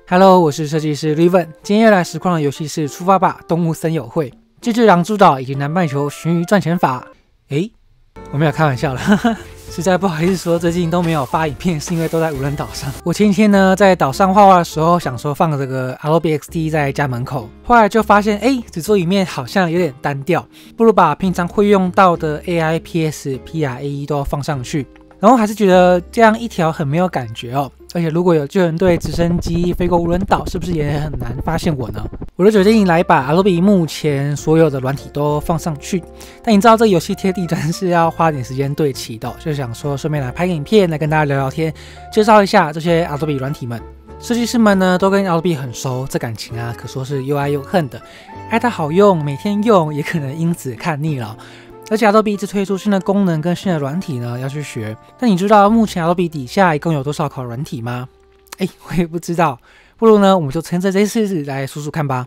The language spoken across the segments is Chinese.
Hello， 我是设计师 Liven， 今天要来实况的游戏是《出发吧动物森友会》，自制狼蛛岛以及南半球鲟鱼赚钱法。我没有开玩笑了，实在不好意思说最近都没有发影片，是因为都在无人岛上。我前几天呢在岛上画画的时候，想说放这个 Adobe XD 在家门口，后来就发现只做影片好像有点单调，不如把平常会用到的 AI、PS、PRAE 都放上去。然后还是觉得这样一条很没有感觉哦，而且如果有救援队直升机飞过无人岛，是不是也很难发现我呢？我就决定来把 Adobe 目前所有的软体都放上去。但你知道这个游戏贴地砖是要花点时间对齐的，就想说顺便来拍个影片来跟大家聊聊天，介绍一下这些 Adobe 软体们。设计师们呢都跟 Adobe 很熟，这感情啊可说是又爱又恨的，爱它好用，每天用也可能因此看腻了。而且 Adobe 一直推出新的功能跟新的软体呢，要去学。但你知道目前 Adobe 底下一共有多少款软体吗？我也不知道。不如呢，我们就趁着这次来数数看吧。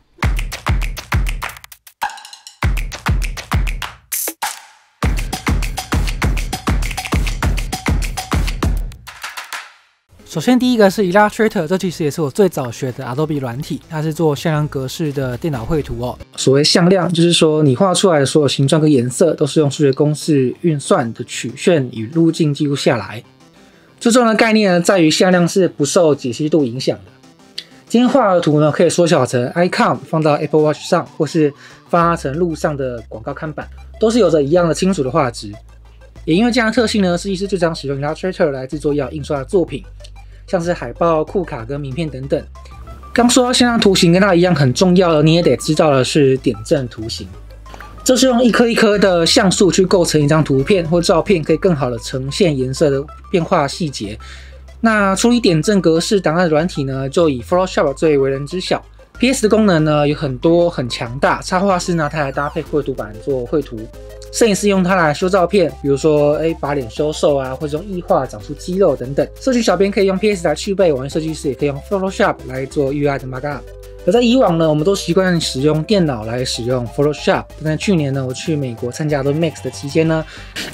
首先第一个是 Illustrator， 这其实也是我最早学的 Adobe 软体，它是做向量格式的电脑绘图哦。所谓向量，就是说你画出来的所有形状跟颜色都是用数学公式运算的曲线与路径记录下来。最重要的概念呢，在于向量是不受解析度影响的。今天画的图呢，可以缩小成 icon 放到 Apple Watch 上，或是发成路上的广告看板，都是有着一样的清楚的画质。也因为这样的特性呢，设计师就常使用 Illustrator 来制作要印刷的作品。像是海报、库卡跟名片等等。刚说到向量图形，跟它一样很重要的，你也得知道的是点阵图形。这是用一颗一颗的像素去构成一张图片或照片，可以更好的呈现颜色的变化细节。那处理点阵格式档案的软体呢，就以 Photoshop 最为人知晓。PS 的功能呢有很多很强大，插画师拿它来搭配绘图板做绘图。摄影师用它来修照片，比如说把脸修瘦啊，或者用异化长出肌肉等等。社区小编可以用 PS 来去背，网页设计师也可以用 Photoshop 来做 UI 的 markup。而在以往呢，我们都习惯使用电脑来使用 Photoshop。但去年呢，我去美国参加 Adobe Max 的期间呢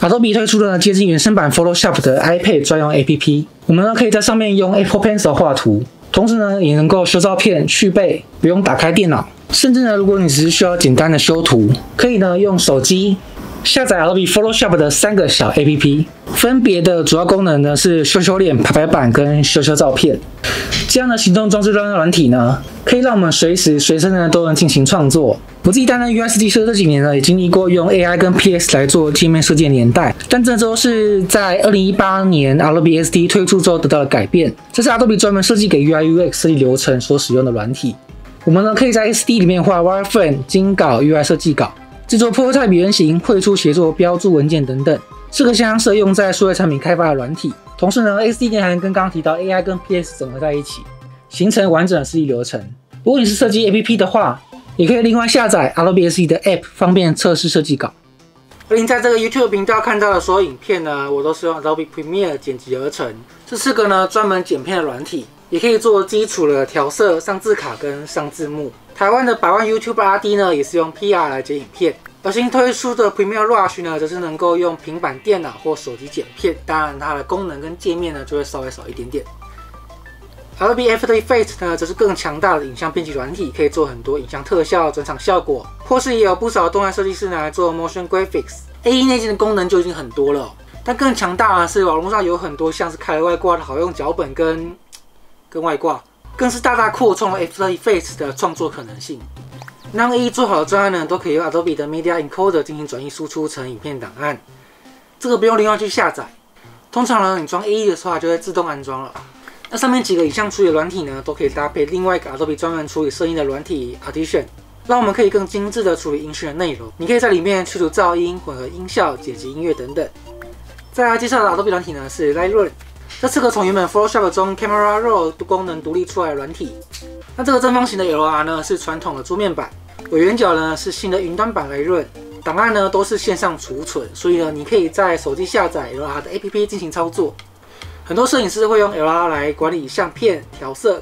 ，Adobe 推出了接近原生版 Photoshop 的 iPad 专用 APP。我们呢可以在上面用 Apple Pencil 画图，同时呢也能够修照片、去背，不用打开电脑。甚至呢，如果你只是需要简单的修图，可以呢用手机下载 Adobe Photoshop 的3个小 APP， 分别的主要功能呢是修脸、排版跟修照片。这样的行动装置软体呢，可以让我们随时随身呢都能进行创作。我自己担任 UI 设计师这几年呢，也经历过用 AI 跟 PS 来做界面设计的年代，但这都是在2018年 Adobe XD 推出之后得到了改变。这是 Adobe 专门设计给 UI/UX 设计流程所使用的软体。我们呢可以在 XD 里面画 wireframe、精稿、UI 设计稿。制作 prototype 原型、绘出协作、标注文件等等，是个相当适合用在数位产品开发的软体。同时呢 ，XD 还能跟刚刚提到 AI 跟 PS 整合在一起，形成完整的设计流程。如果你是设计 APP 的话，也可以另外下载 Adobe XD 的 App， 方便测试设计稿。而您在这个 YouTube 频道看到的所有影片呢，我都是用 Adobe Premiere 剪辑而成。这是个呢专门剪片的软体，也可以做基础的调色、上字卡跟上字幕。台湾的百万 YouTube RD 呢，也是用 PR 来剪影片。而新推出的 Premiere Rush 呢，则是能够用平板电脑或手机剪片，当然它的功能跟界面呢，就会稍微少一点点。Adobe After Effects 呢，则是更强大的影像编辑软体，可以做很多影像特效、转场效果，或是也有不少动态设计师拿来做 Motion Graphics。AE 内建的功能就已经很多了，但更强大的是网络上有很多像是开了外挂的好用脚本跟外挂。更是大大扩充了 After Effects 的创作可能性。让 AE 做好的专案呢，都可以用 Adobe 的 Media Encoder 进行转译输出成影片档案。这个不用另外去下载。通常呢，你装 AE 的时候，它就会自动安装了。那上面几个影像处理的软体呢，都可以搭配另外一个 Adobe 专门处理声音的软体 Audition， 让我们可以更精致的处理音讯的内容。你可以在里面去除噪音、混合音效、剪辑音乐等等。再来介绍的 Adobe 软体呢是 Lightroom。这是个从原本 Photoshop 中 Camera Raw 功能独立出来的软体。那这个正方形的 LR 呢是传统的桌面版，伪圆角呢是新的云端版Lightroom。档案呢都是线上储存，所以呢你可以在手机下载 LR 的 APP 进行操作。很多摄影师会用 LR 来管理相片、调色，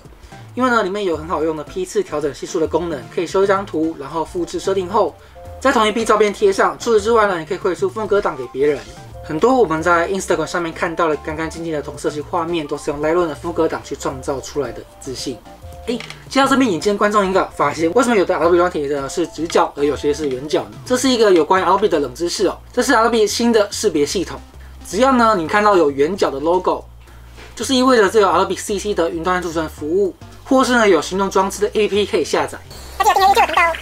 因为呢里面有很好用的批次调整系数的功能，可以修一张图，然后复制设定后，在同一批照片贴上。除此之外呢，你可以绘出风格档给别人。很多我们在 Instagram 上面看到的干干净净的同色系画面，都是用 Lightroom 的风格档去创造出来的一致性。接到这边，眼见观众应该发现，为什么有的 Adobe 软体呢是直角，而有些是圆角呢？这是一个有关于 Adobe 的冷知识哦。这是 Adobe 新的识别系统，只要呢你看到有圆角的 logo， 就是意味着这有 Adobe CC 的云端储存服务，或是呢有行动装置的 APP 可以下载。而且有订阅就有频道哦。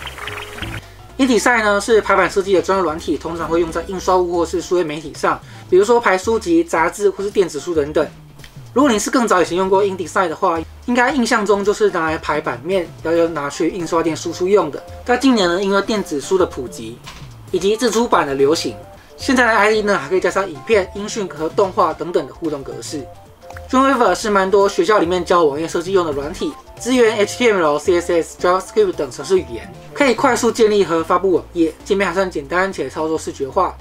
InDesign 呢是排版设计的专用软体，通常会用在印刷物或是数位媒体上，比如说排书籍、杂志或是电子书等等。如果你是更早以前用过 InDesign 的话，应该印象中就是拿来排版面，要拿去印刷店输出用的。但近年呢，因为电子书的普及以及自出版的流行，现在的 IE 呢还可以加上影片、音讯和动画等等的互动格式。Dreamweaver 是蛮多学校里面教网页设计用的软体，支援 HTML、CSS、JavaScript 等程式语言，可以快速建立和发布网页，界面还算简单且操作视觉化，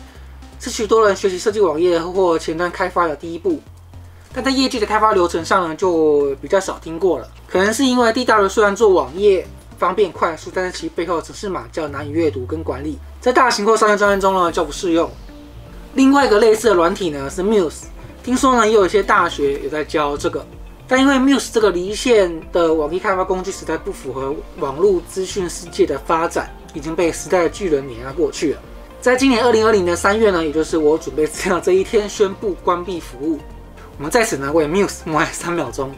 是许多人学习设计网页或前端开发的第一步。但在业界的开发流程上呢，就比较少听过了。可能是因为 DW 虽然做网页方便快速，但是其背后的程式码较难以阅读跟管理，在大型或商业专案中呢就不适用。另外一个类似的软体呢是 Muse， 听说呢也有一些大学有在教这个，但因为 Muse 这个离线的网页开发工具实在不符合网络资讯世界的发展，已经被时代的巨人碾压过去了。在今年2020年3月呢，也就是我准备资料这一天，宣布关闭服务。我们在此呢为 Muse 默哀3秒钟。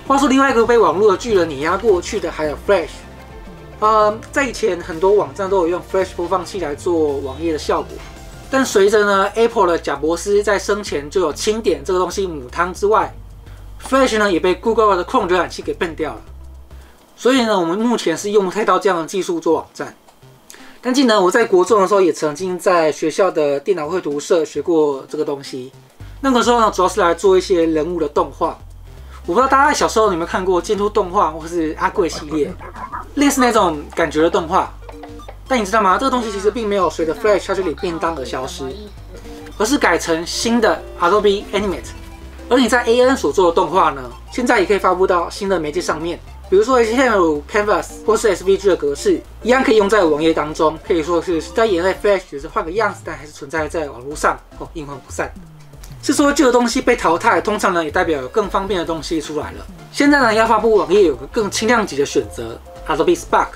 话说另外一个被网络的巨人碾压过去的还有 Flash。在以前很多网站都有用 Flash 播放器来做网页的效果，但随着呢 Apple 的贾伯斯在生前就有钦点这个东西母汤之外， Flash 呢也被 Google 的 Chrome 浏览器给 ban 掉了。所以呢我们目前是用不太到这样的技术做网站。但记得我在国中的时候也曾经在学校的电脑绘图社学过这个东西。那个时候呢，主要是来做一些人物的动画。我不知道大家小时候有没有看过监督动画或是阿贵系列，类似那种感觉的动画。但你知道吗？这个东西其实并没有随着 Flash 下去领便当而消失，而是改成新的 Adobe Animate。而你在 AN 所做的动画呢，现在也可以发布到新的媒介上面。比如说 HTML、Canvas 或是 SVG 的格式，一样可以用在网页当中，可以说是在眼泪 Flash 只是换个样子，但还是存在在网络上，阴魂不散。是说旧的东西被淘汰，通常呢也代表有更方便的东西出来了。现在呢要发布网页有个更轻量级的选择 ，Adobe Spark。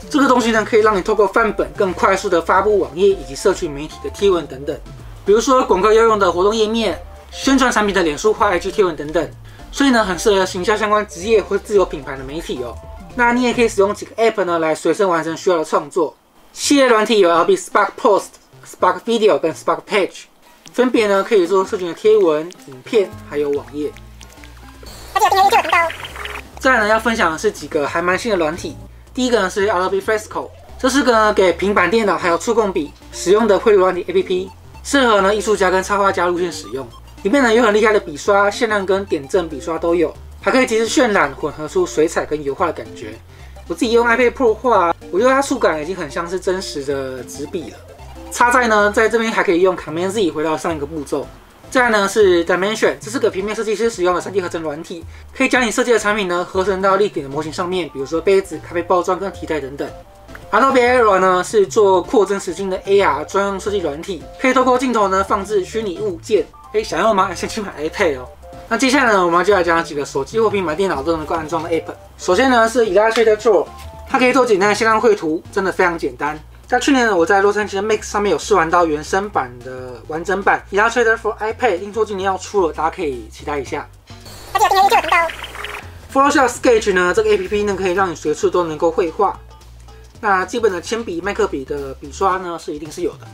这个东西呢可以让你透过范本更快速的发布网页以及社群媒体的贴文等等，比如说广告要用的活动页面、宣传产品的脸书或 IG 贴文等等。所以呢，很适合行销相关职业或自有品牌的媒体哦。那你也可以使用几个 App 呢，来随身完成需要的创作。系列软体有 Adobe Spark Post、Spark Video 跟 Spark Page， 分别呢可以做社群的贴文、影片还有网页。而且有订阅就有频道哦。再来呢，要分享的是几个还蛮新的软体。第一个呢是 Adobe Fresco， 这是个给平板电脑还有触控笔使用的绘图软体 APP， 适合呢艺术家跟插画家路线使用。里面呢有很厉害的笔刷、限量跟点阵笔刷都有，还可以及时渲染，混合出水彩跟油画的感觉。我自己用 iPad Pro 画，我觉得它触感已经很像是真实的纸笔了。插在呢，在这边还可以用 Command Z 回到上一个步骤。再来呢是 Dimension， 这是个平面设计师使用的 3D 合成软体，可以将你设计的产品呢合成到立体的模型上面，比如说杯子、咖啡包装跟提袋等等。Adobe Era 呢是做扩增实境的 AR 专用设计软体，可以透过镜头呢放置虚拟物件。想要吗？先去买 iPad 哦。那接下来呢，我们就来讲几个手机或平板电脑都能够安装的 App。首先呢是 Illustrator Draw， 它可以做简单的线上绘图，真的非常简单。在去年呢，我在洛杉矶的 Max 上面有试玩到原生版的完整版 Illustrator for iPad， 听说今年要出了，大家可以期待一下。而且有订阅就有频道哦。Photoshop Sketch 呢，这个 APP 呢可以让你随处都能够绘画。那基本的铅笔、麦克笔的笔刷呢是一定是有的。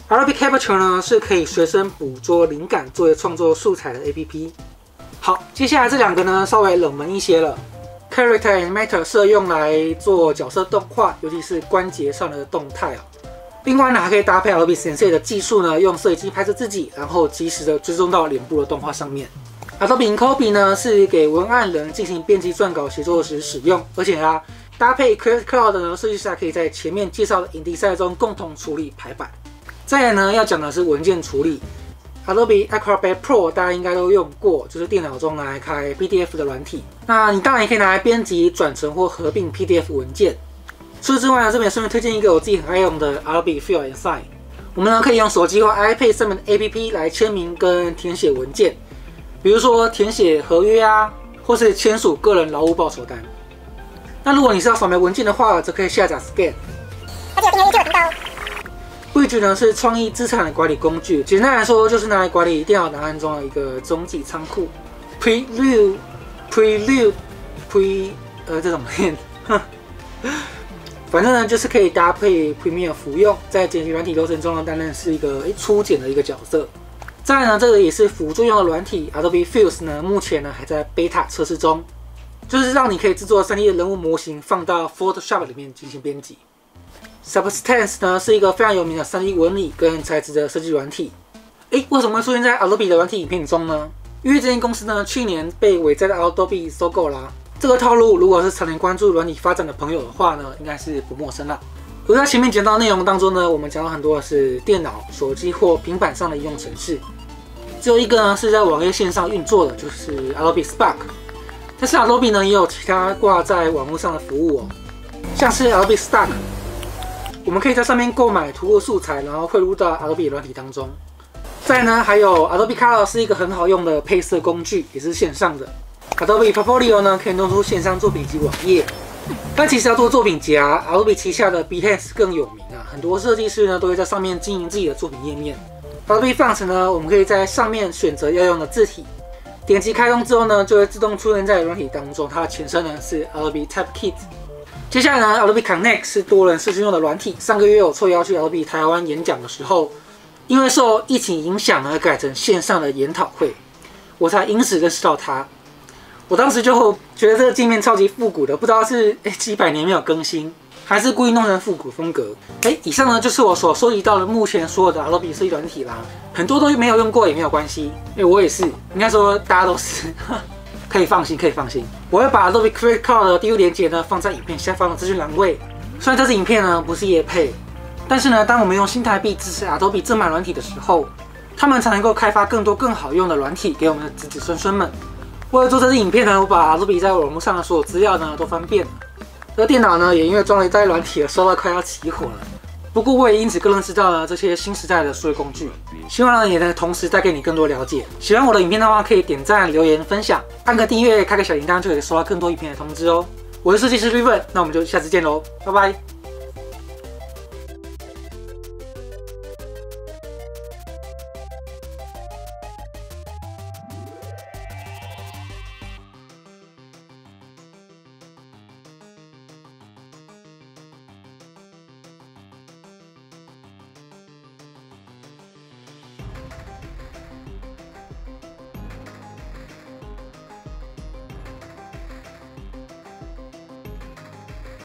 Adobe Capture 呢是可以随身捕捉灵感作为创作素材的 APP。好，接下来这两个呢稍微冷门一些了。Character Animator 适合用来做角色动画，尤其是关节上的动态哦。另外呢还可以搭配 Adobe Sensei 的技术呢，用摄影机拍摄自己，然后及时的追踪到脸部的动画上面。Adobe Copy 呢是给文案人进行编辑撰稿写作时使用，而且搭配 Creative Cloud 呢，设计师还可以在前面介绍的InDesign中共同处理排版。再来呢，要讲的是文件处理。Adobe Acrobat Pro 大家应该都用过，就是电脑中拿来开 PDF 的软体。那你当然也可以拿来编辑、转成或合并 PDF 文件。除此之外呢，这边顺便推荐一个我自己很爱用的 Adobe Fill and Sign。我们呢可以用手机或 iPad 上面的 APP 来签名跟填写文件。比如说填写合约啊，或是签署个人劳务报酬单。那如果你是要扫描文件的话，则可以下载 Scan。而且有订阅依旧的频道哦。Bridge 呢是创意资产的管理工具，简单来说就是拿来管理电脑档案中的一个中继仓库。Prelude 这种念，反正呢就是可以搭配 Premiere 服用，在剪辑软体流程中呢担任是一个初剪的一个角色。再来呢，这个也是辅助用的软体 Adobe Fuse 呢，目前呢还在 Beta 测试中，就是让你可以制作 3D 的人物模型放到 Photoshop 里面进行编辑。Substance 呢是一个非常有名的 3D 纹理跟材质的设计软体。为什么会出现在 Adobe 的软体影片中呢？因为这间公司呢去年被伟在的 Adobe 收购啦。这个套路如果是常年关注软体发展的朋友的话呢，应该是不陌生啦。而在前面讲到的内容当中呢，我们讲到很多的是电脑、手机或平板上的应用程式，只有一个呢是在网页线上运作的，就是 Adobe Spark。但是 Adobe 呢也有其他挂在网络上的服务哦，像是 Adobe Stock。我们可以在上面购买图文素材，然后汇入到 Adobe 软体当中。再来呢，还有 Adobe Color 是一个很好用的配色工具，也是线上的。Adobe Portfolio 呢可以弄出线上作品及网页。但其实要做作品夹 ，Adobe 旗下的 Behance 更有名啊，很多设计师呢都会在上面经营自己的作品页面。Adobe Fonts 呢，我们可以在上面选择要用的字体，点击开通之后呢，就会自动出现在软体当中。它的前身呢是 Adobe Typekit。接下来呢 ，Adobe Connect 是多人视讯用的软体。上个月我受邀去 Adobe 台湾演讲的时候，因为受疫情影响而改成线上的研讨会，我才因此认识到它。我当时就觉得这个界面超级复古的，不知道是几百年没有更新，还是故意弄成复古风格。以上呢就是我所收集到的目前所有的 Adobe 设计软体啦，很多都没有用过也没有关系，我也是，应该说大家都是。可以放心，可以放心。我会把 Adobe Creative Cloud 的第一链接呢放在影片下方的资讯栏位。虽然这支影片呢不是业配，但是呢，当我们用新台币支持 Adobe 正版软体的时候，他们才能够开发更多更好用的软体给我们的子子孙孙们。为了做这支影片呢，我把 Adobe 在网络上的所有资料呢都翻遍了。这电脑呢也因为装了一代软体而烧到快要起火了。不过我也因此更认识到了这些新时代的数位工具，希望呢也能同时带给你更多了解。喜欢我的影片的话，可以点赞、留言、分享，按个订阅，开个小铃铛，就可以收到更多影片的通知哦。我是设计师 Riven，那我们就下次见喽，拜拜。